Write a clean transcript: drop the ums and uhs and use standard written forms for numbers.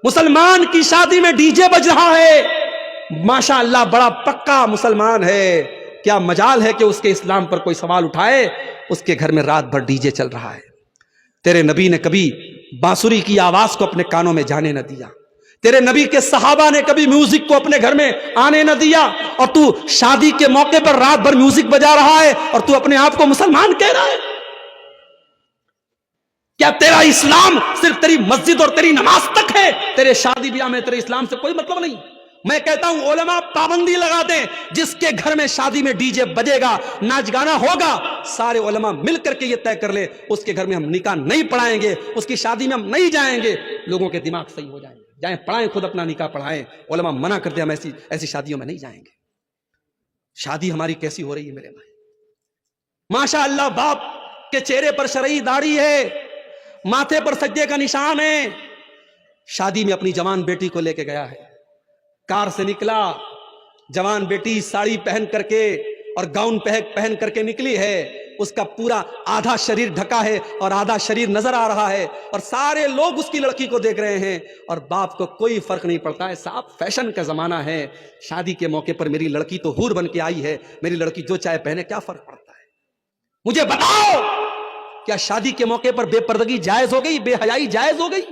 مسلمان کی شادی میں ڈی جے بج رہا ہے، ماشاءاللہ بڑا پکا مسلمان ہے، کیا مجال ہے کہ اس کے اسلام پر کوئی سوال اٹھائے، اس کے گھر میں رات بھر ڈی جے چل رہا ہے۔ تیرے نبی نے کبھی بانسری کی آواز کو اپنے کانوں میں جانے نہ دیا، تیرے نبی کے صحابہ نے کبھی میوزک کو اپنے گھر میں آنے نہ دیا، اور تو شادی کے موقع پر رات بھر میوزک بجا رہا ہے اور تو اپنے آپ کو مسلمان کہہ رہا ہے۔ کیا تیرا اسلام صرف تیری مسجد اور تیری نماز تک ہے؟ تیرے شادی بیاہ میں تیرے اسلام سے کوئی مطلب نہیں۔ میں کہتا ہوں علماء پابندی لگا دیں، جس کے گھر میں شادی میں ڈی جے بجے گا، ناچ گانا ہوگا، سارے علماء مل کر کے یہ طے کر لے اس کے گھر میں ہم نکاح نہیں پڑھائیں گے، اس کی شادی میں ہم نہیں جائیں گے، لوگوں کے دماغ صحیح ہو جائیں گے۔ جائیں پڑھائیں، خود اپنا نکاح پڑھائیں، علماء منع کرتے ہیں ہم ایسی شادیوں میں نہیں جائیں گے۔ شادی ہماری کیسی ہو رہی ہے میرے بھائی؟ ماشاء اللہ باپ کے چہرے پر شرعی داڑھی ہے، ماتھے پر سجدے کا نشان ہے، شادی میں اپنی جوان بیٹی کو لے کے گیا ہے، کار سے نکلا، جوان بیٹی ساڑی پہن کر کے اور گاؤن پہن کر کے نکلی ہے، اس کا پورا آدھا شریر ڈھکا ہے اور آدھا شریر نظر آ رہا ہے، اور سارے لوگ اس کی لڑکی کو دیکھ رہے ہیں، اور باپ کو کوئی فرق نہیں پڑتا ہے۔ صاحب فیشن کا زمانہ ہے، شادی کے موقع پر میری لڑکی تو حور بن کے آئی ہے، میری لڑکی جو چاہے پہنے، کیا فرق پڑتا ہے؟ مجھے بتاؤ، کیا شادی کے موقع پر بے پردگی جائز ہو گئی، بے حیائی جائز ہو گئی؟